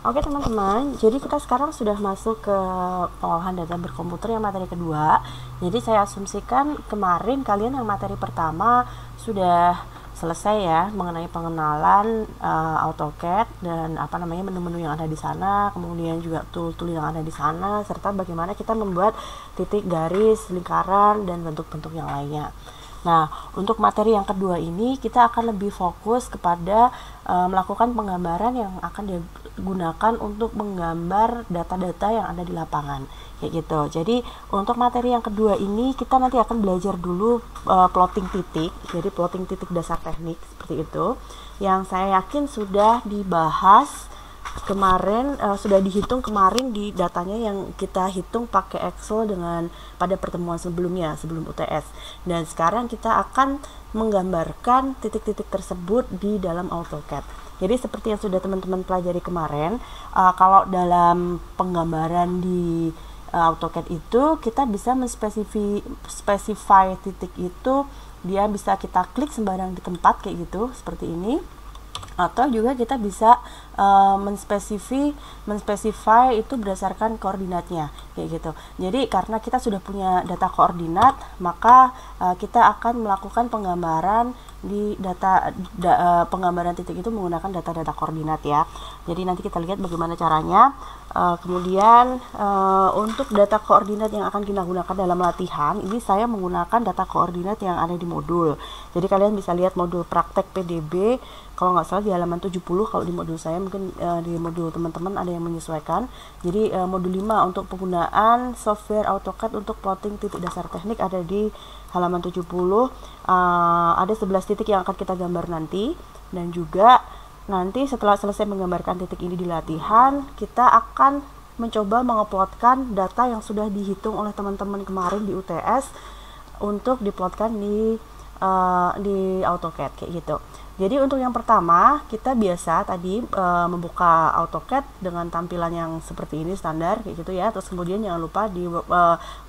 Oke teman-teman, jadi kita sekarang sudah masuk ke pengolahan data berkomputer yang materi kedua. Jadi saya asumsikan kemarin kalian yang materi pertama sudah selesai ya mengenai pengenalan AutoCAD dan menu-menu yang ada di sana, kemudian juga tool-tool yang ada di sana, serta bagaimana kita membuat titik, garis, lingkaran, dan bentuk-bentuk yang lainnya. Nah, untuk materi yang kedua ini kita akan lebih fokus kepada melakukan penggambaran yang akan digunakan untuk menggambar data-data yang ada di lapangan, kayak gitu. Jadi untuk materi yang kedua ini kita nanti akan belajar dulu plotting titik, jadi plotting titik dasar teknik seperti itu, yang saya yakin sudah dibahas kemarin, sudah dihitung kemarin di datanya yang kita hitung pakai Excel dengan pada pertemuan sebelumnya, sebelum UTS. Dan sekarang kita akan menggambarkan titik-titik tersebut di dalam AutoCAD. Jadi seperti yang sudah teman-teman pelajari kemarin, kalau dalam penggambaran di AutoCAD itu kita bisa menspesify titik itu, dia bisa kita klik sembarang di tempat kayak gitu, seperti ini. Atau juga kita bisa menspesify itu berdasarkan koordinatnya kayak gitu. Jadi karena kita sudah punya data koordinat, maka kita akan melakukan penggambaran di penggambaran titik itu menggunakan data-data koordinat ya. Jadi nanti kita lihat bagaimana caranya. Kemudian untuk data koordinat yang akan kita gunakan dalam latihan ini, saya menggunakan data koordinat yang ada di modul. Jadi kalian bisa lihat modul praktek PDB, kalau nggak salah di halaman 70, kalau di modul saya mungkin di modul teman-teman ada yang menyesuaikan. Jadi modul 5 untuk penggunaan software AutoCAD untuk plotting titik dasar teknik ada di halaman 70. Ada 11 titik yang akan kita gambar nanti, dan juga nanti setelah selesai menggambarkan titik ini di latihan, kita akan mencoba mengeplotkan data yang sudah dihitung oleh teman-teman kemarin di UTS untuk diplotkan di AutoCAD kayak gitu. Jadi untuk yang pertama kita biasa tadi membuka AutoCAD dengan tampilan yang seperti ini standar kayak gitu ya. Terus kemudian jangan lupa di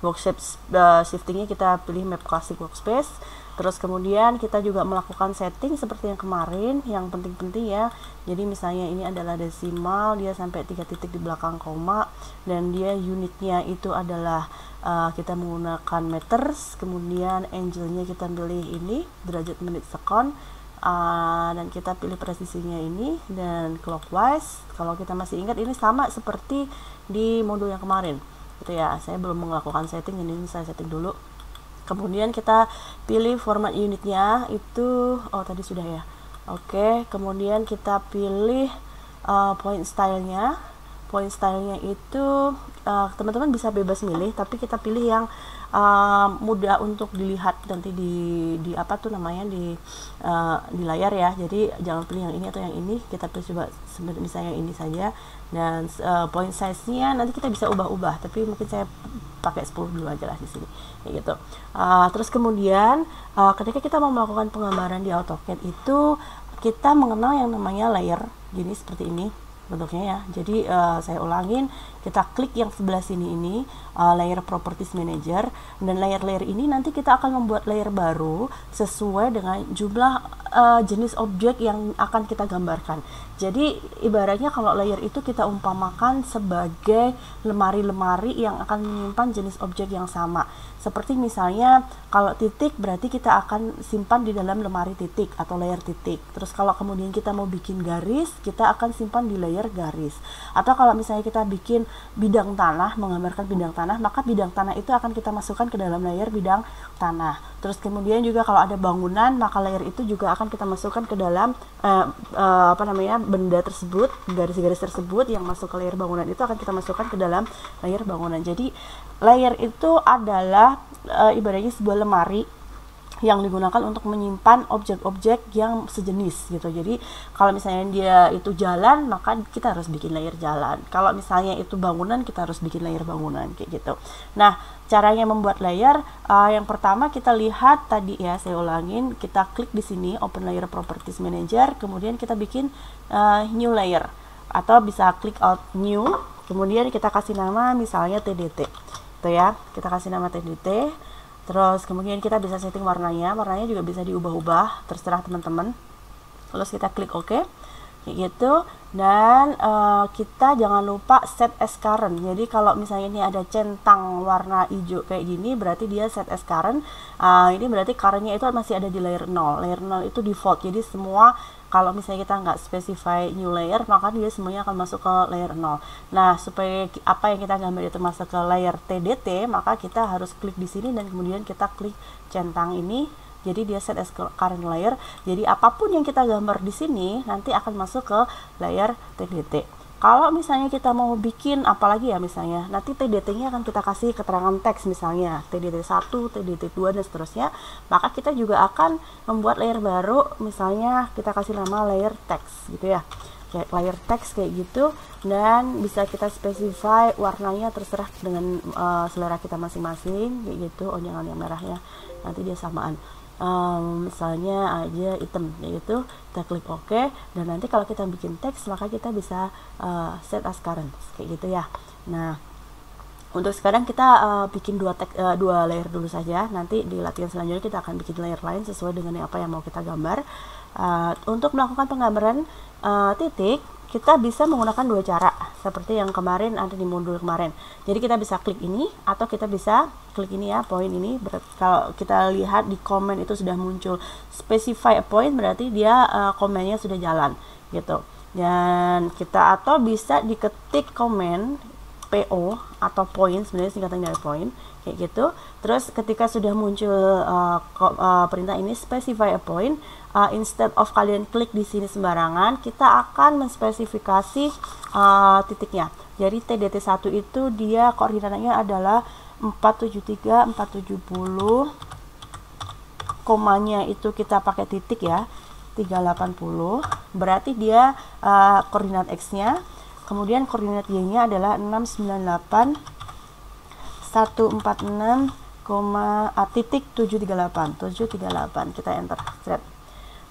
workspace shiftingnya kita pilih map classic workspace. Terus kemudian kita juga melakukan setting seperti yang kemarin, yang penting-penting ya. Jadi misalnya ini adalah desimal, dia sampai 3 titik di belakang koma, dan dia unitnya itu adalah kita menggunakan meters. Kemudian angle-nya kita pilih ini derajat menit sekon. Dan kita pilih presisinya ini, dan clockwise. Kalau kita masih ingat, ini sama seperti di modul yang kemarin gitu ya. Saya belum melakukan setting, ini saya setting dulu. Kemudian kita pilih format unitnya itu, tadi sudah ya. Oke, kemudian kita pilih point stylenya. Point stylenya itu teman-teman bisa bebas milih, tapi kita pilih yang mudah untuk dilihat nanti di layar ya. Jadi jangan pilih yang ini atau yang ini, kita pilih coba misalnya ini saja. Dan point size-nya nanti kita bisa ubah-ubah, tapi mungkin saya pakai 10 dulu aja lah di sini kayak gitu. Terus kemudian ketika kita mau melakukan penggambaran di AutoCAD itu, kita mengenal yang namanya layer. Jadi seperti ini bentuknya ya. Jadi saya ulangin, kita klik yang sebelah sini ini, layer properties manager, dan layer-layer ini nanti kita akan membuat layer baru sesuai dengan jumlah jenis objek yang akan kita gambarkan. Jadi ibaratnya kalau layer itu kita umpamakan sebagai lemari-lemari yang akan menyimpan jenis objek yang sama. Seperti misalnya kalau titik berarti kita akan simpan di dalam lemari titik atau layer titik. Terus kalau kemudian kita mau bikin garis, kita akan simpan di layer garis. Atau kalau misalnya kita bikin bidang tanah, menggambarkan bidang tanah, maka bidang tanah itu akan kita masukkan ke dalam layer bidang tanah. Terus kemudian juga kalau ada bangunan, maka layer itu juga akan kita masukkan ke dalam benda tersebut, garis-garis tersebut yang masuk ke layer bangunan itu akan kita masukkan ke dalam layer bangunan. Jadi layer itu adalah ibaratnya sebuah lemari yang digunakan untuk menyimpan objek-objek yang sejenis gitu. Jadi kalau misalnya dia itu jalan, maka kita harus bikin layer jalan. Kalau misalnya itu bangunan, kita harus bikin layer bangunan kayak gitu. Nah, caranya membuat layer, yang pertama kita lihat tadi ya, saya ulangin, kita klik di sini open layer properties manager, kemudian kita bikin new layer, atau bisa klik out new, kemudian kita kasih nama misalnya TDT itu ya, kita kasih nama TDT. Terus kemudian kita bisa setting warnanya juga bisa diubah-ubah, terserah teman-teman. Terus kita klik OK. kayak gitu. Dan kita jangan lupa set as current. Jadi kalau misalnya ini ada centang warna hijau kayak gini, berarti dia set as current. Ini berarti currentnya itu masih ada di layer 0. Layer 0 itu default, jadi semua kalau misalnya kita nggak specify new layer, maka dia semuanya akan masuk ke layer 0. Nah, supaya apa yang kita gambar itu masuk ke layer TDT, maka kita harus klik di sini dan kemudian kita klik centang ini. Jadi dia set as current layer. Jadi apapun yang kita gambar di sini nanti akan masuk ke layer TDT. Kalau misalnya kita mau bikin apalagi ya, misalnya nanti TDT-nya akan kita kasih keterangan teks, misalnya TDT 1, TDT 2 dan seterusnya, maka kita juga akan membuat layer baru, misalnya kita kasih nama layer teks gitu ya. Kayak layer teks kayak gitu, dan bisa kita specify warnanya terserah dengan selera kita masing-masing kayak gitu. Oh, jangan yang merahnya, nanti dia samaan. Misalnya aja item yaitu kita klik OK, dan nanti kalau kita bikin teks maka kita bisa set as current kayak gitu ya. Nah, untuk sekarang kita bikin dua layer dulu saja. Nanti di latihan selanjutnya kita akan bikin layer lain sesuai dengan apa yang mau kita gambar. Untuk melakukan penggambaran titik, kita bisa menggunakan dua cara seperti yang kemarin ada di modul kemarin. Jadi kita bisa klik ini atau kita bisa klik ini ya, point ini. Kalau kita lihat di komen itu sudah muncul specify a point, berarti dia komennya sudah jalan gitu. Dan kita atau bisa diketik komen PO atau point, sebenarnya singkatan dari point kayak gitu. Terus ketika sudah muncul perintah ini specify a point, instead of kalian klik di sini sembarangan, kita akan menspesifikasi titiknya. Jadi TDT1 itu dia koordinatnya adalah 473 470, komanya itu kita pakai titik ya, 380, berarti dia koordinat X-nya. Kemudian koordinat Y-nya adalah 698 146, titik 738. Kita enter. Set.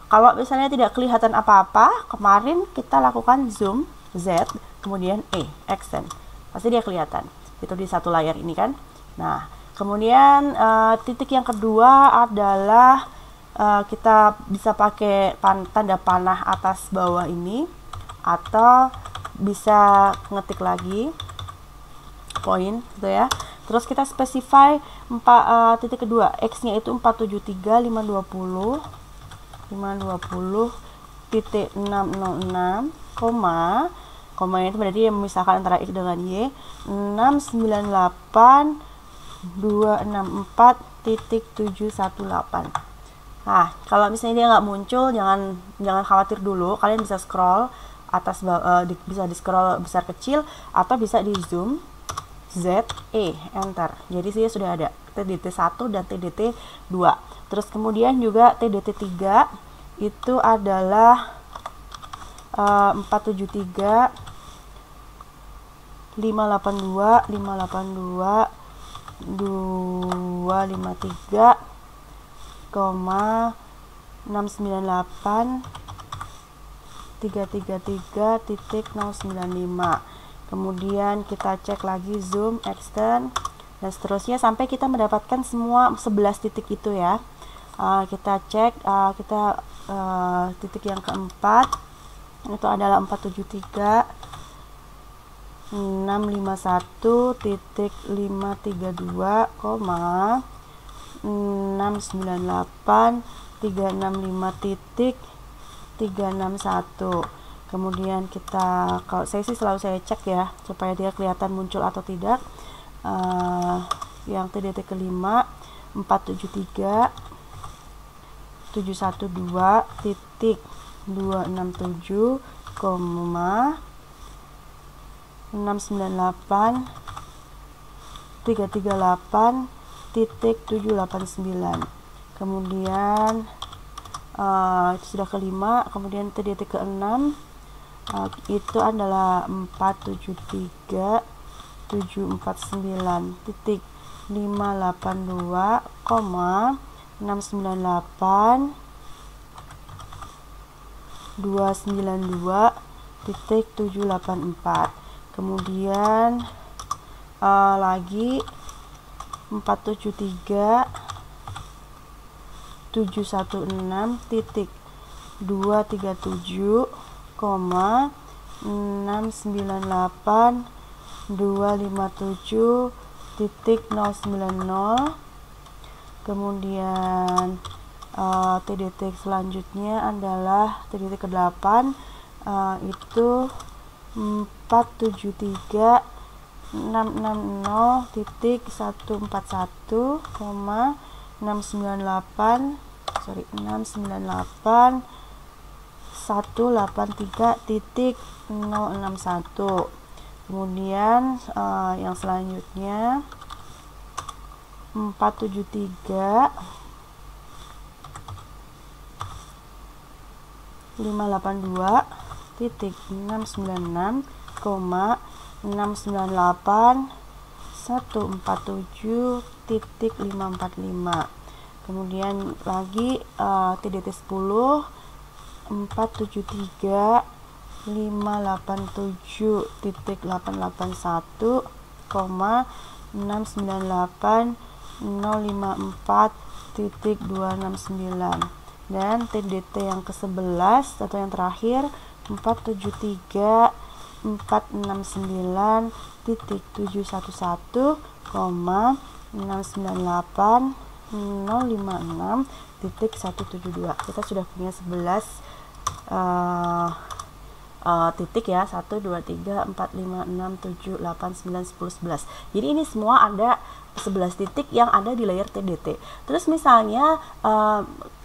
Kalau misalnya tidak kelihatan apa-apa, kemarin kita lakukan zoom Z, kemudian extend, pasti dia kelihatan. Itu di satu layar ini kan. Nah, kemudian titik yang kedua adalah kita bisa pakai tanda panah atas bawah ini, atau bisa ngetik lagi point gitu ya. Terus kita specify titik kedua, X-nya itu 473 520 titik 606, koma itu berarti yang memisahkan antara X dengan Y, 698 264 titik 718. Nah, kalau misalnya dia nggak muncul, jangan khawatir dulu, kalian bisa scroll atas bisa di scroll besar kecil atau bisa di zoom Z, enter. Jadi sih sudah ada TDT 1 dan TDT 2. Terus kemudian juga TDT 3 itu adalah 473 582 253, 698 333 titik 095. Kemudian kita cek lagi zoom, extend, dan seterusnya sampai kita mendapatkan semua 11 titik itu ya. Kita cek, titik yang keempat itu adalah 473 651 titik 532, 698 365 titik 361. Kemudian kita, kalau saya sih selalu saya cek ya supaya dia kelihatan muncul atau tidak. Yang TDT kelima 473 712 titik 267, 698 338 titik 789. Kemudian itu sudah kelima. Kemudian TDT ke-6 itu adalah 473 749 titik 582, 698 292 titik 784. Kemudian lagi 473 716 titik 237, 698.257.090. Kemudian TDT selanjutnya adalah TDT ke-8, itu 698.183.061. Kemudian yang selanjutnya 473.582.698.147.545. Kemudian lagi TDT 10 473.587.8.698.054.269. dan TDT yang ke-11 atau yang terakhir 473.469.711.056.172. Kita sudah punya 11 titik ya, 1, 2, 3, 4, 5, 6, 7, 8, 9, 10, 11. Jadi ini semua ada 11 titik yang ada di layer TDT. Terus misalnya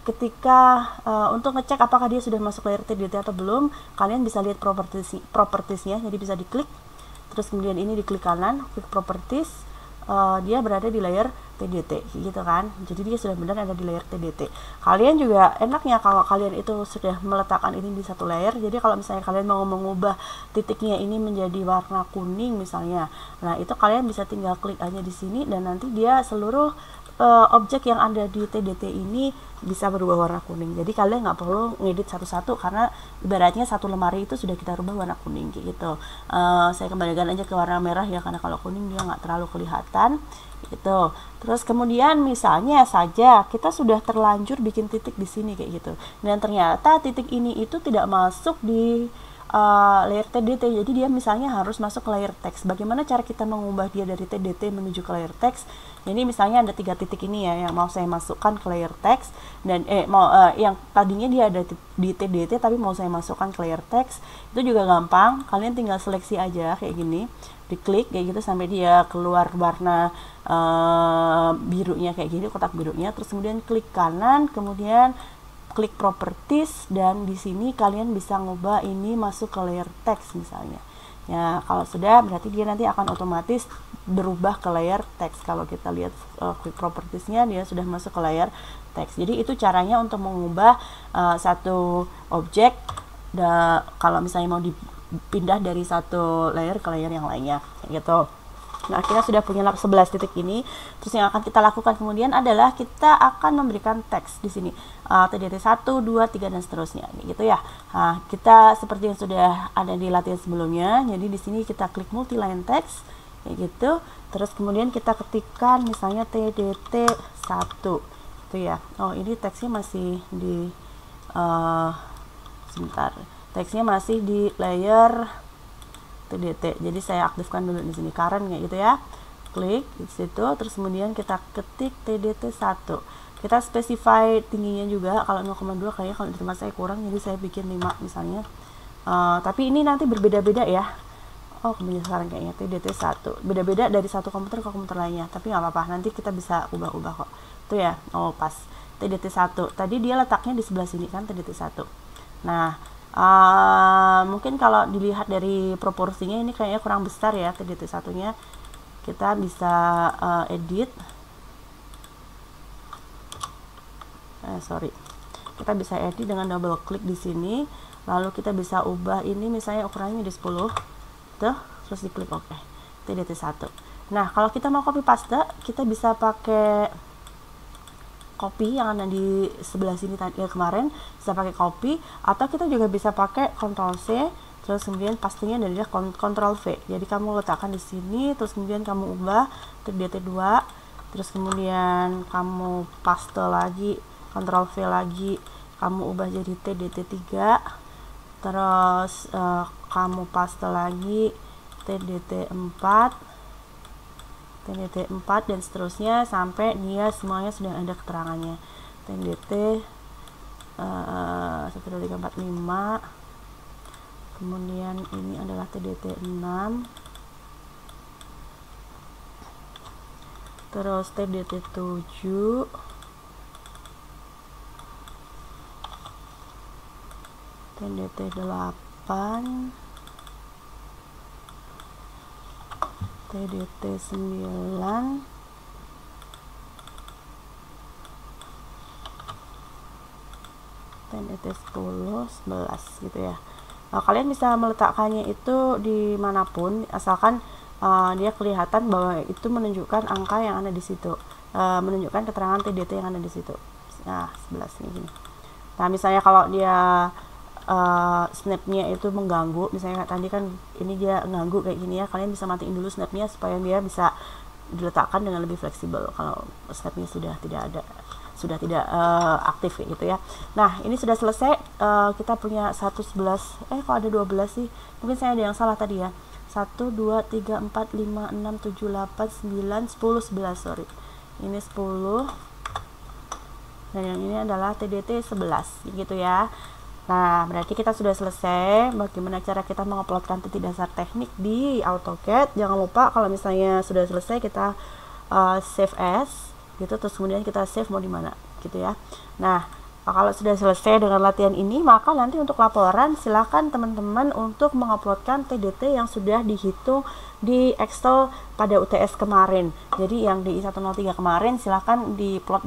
ketika untuk ngecek apakah dia sudah masuk layer TDT atau belum, kalian bisa lihat propertiesnya. Jadi bisa diklik, terus kemudian ini diklik kanan, klik properties, dia berada di layer TDT gitu kan. Jadi dia sudah benar ada di layer TDT. Kalian juga enaknya kalau kalian itu sudah meletakkan ini di satu layer. Jadi kalau misalnya kalian mau mengubah titiknya ini menjadi warna kuning misalnya, nah itu kalian bisa tinggal klik aja di sini dan nanti dia seluruh objek yang ada di TDT ini bisa berubah warna kuning. Jadi kalian nggak perlu ngedit satu-satu karena ibaratnya satu lemari itu sudah kita rubah warna kuning gitu. Saya kembalikan aja ke warna merah ya, karena kalau kuning dia nggak terlalu kelihatan gitu. Terus kemudian misalnya saja kita sudah terlanjur bikin titik di sini kayak gitu, dan ternyata titik ini itu tidak masuk di layer TDT, jadi dia misalnya harus masuk ke layer teks. Bagaimana cara kita mengubah dia dari TDT menuju ke layer teks? Jadi misalnya ada 3 titik ini ya yang mau saya masukkan ke layer teks, dan yang tadinya dia ada di TDT tapi mau saya masukkan ke layer teks. Itu juga gampang, kalian tinggal seleksi aja kayak gini, diklik kayak gitu sampai dia keluar warna birunya kayak gini, kotak birunya. Terus kemudian klik kanan, kemudian klik properties, dan di sini kalian bisa ngubah ini masuk ke layer text misalnya. Ya, kalau sudah berarti dia nanti akan otomatis berubah ke layer text. Kalau kita lihat klik propertiesnya, dia sudah masuk ke layer text. Jadi itu caranya untuk mengubah satu objek kalau misalnya mau dipindah dari satu layer ke layer yang lainnya gitu. Nah, kita sudah punya 11 titik ini. Terus yang akan kita lakukan kemudian adalah kita akan memberikan teks di sini. TDT 1, 2, 3 dan seterusnya gitu ya. Nah, kita seperti yang sudah ada di latihan sebelumnya. Jadi di sini kita klik multi line text kayak gitu. Terus kemudian kita ketikkan misalnya TDT 1 itu ya. Oh, ini teksnya masih di sebentar. Teksnya masih di layer TDT. Jadi saya aktifkan dulu di sini current kayak gitu ya. Klik di situ, terus kemudian kita ketik TDT 1. Kita specify tingginya juga. Kalau 0,2 kayaknya kalau di tempat saya kurang, jadi saya bikin 5 misalnya. Tapi ini nanti berbeda-beda ya. Oh, kemudian sekarang kayaknya TDT 1. Beda-beda dari satu komputer ke komputer lainnya. Tapi nggak apa-apa, nanti kita bisa ubah-ubah kok. Itu ya. Oh, pas. TDT 1. Tadi dia letaknya di sebelah sini kan TDT 1. Nah, mungkin kalau dilihat dari proporsinya ini kayaknya kurang besar ya TDT 1-nya. Kita bisa edit. Kita bisa edit dengan double klik di sini. Lalu kita bisa ubah ini misalnya ukurannya di 10. Tuh, terus diklik OK. TDT 1. Nah, kalau kita mau copy paste, kita bisa pakai copy yang ada di sebelah sini tadi kemarin, bisa pakai copy, atau kita juga bisa pakai Ctrl C, terus kemudian pastenya dari Ctrl V. Jadi kamu letakkan di sini, terus kemudian kamu ubah TDT 2, terus kemudian kamu paste lagi, Ctrl V lagi, kamu ubah jadi TDT 3, Terus kamu paste lagi TDT4 dan seterusnya sampai dia semuanya sudah ada keterangannya. TDT 1, 2, 3, 4, 5, kemudian ini adalah TDT 6, terus TDT 7, TDT 8, TDT 9, TDT 10, 11 gitu ya. Kalian bisa meletakkannya itu dimanapun asalkan dia kelihatan bahwa itu menunjukkan angka yang ada di situ, menunjukkan keterangan TDT yang ada di situ. Nah, 11 ini gini. Nah, misalnya kalau dia snapnya itu mengganggu, misalnya tadi kan ini dia ganggu kayak gini ya, kalian bisa matiin dulu snapnya supaya dia bisa diletakkan dengan lebih fleksibel kalau snapnya sudah tidak aktif kayak gitu ya. Nah, ini sudah selesai. Kita punya 111, kok ada 12 sih, mungkin saya ada yang salah tadi ya. 1, 2, 3, 4, 5, 6, 7, 8, 9, 10, 11, sorry, ini 10 dan yang ini adalah TDT 11 gitu ya. Nah, berarti kita sudah selesai bagaimana cara kita menguploadkan titik dasar teknik di AutoCAD. Jangan lupa kalau misalnya sudah selesai kita save as gitu, terus kemudian kita save mau di mana gitu ya. Nah, kalau sudah selesai dengan latihan ini, maka nanti untuk laporan silakan teman-teman untuk menguploadkan TDT yang sudah dihitung di Excel pada UTS kemarin. Jadi yang di I103 kemarin silakan diplot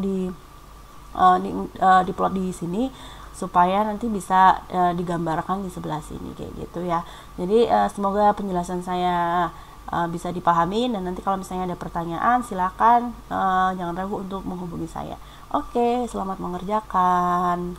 diplot di sini supaya nanti bisa digambarkan di sebelah sini kayak gitu ya. Jadi semoga penjelasan saya bisa dipahami, dan nanti kalau misalnya ada pertanyaan silakan jangan ragu untuk menghubungi saya. Oke, selamat mengerjakan.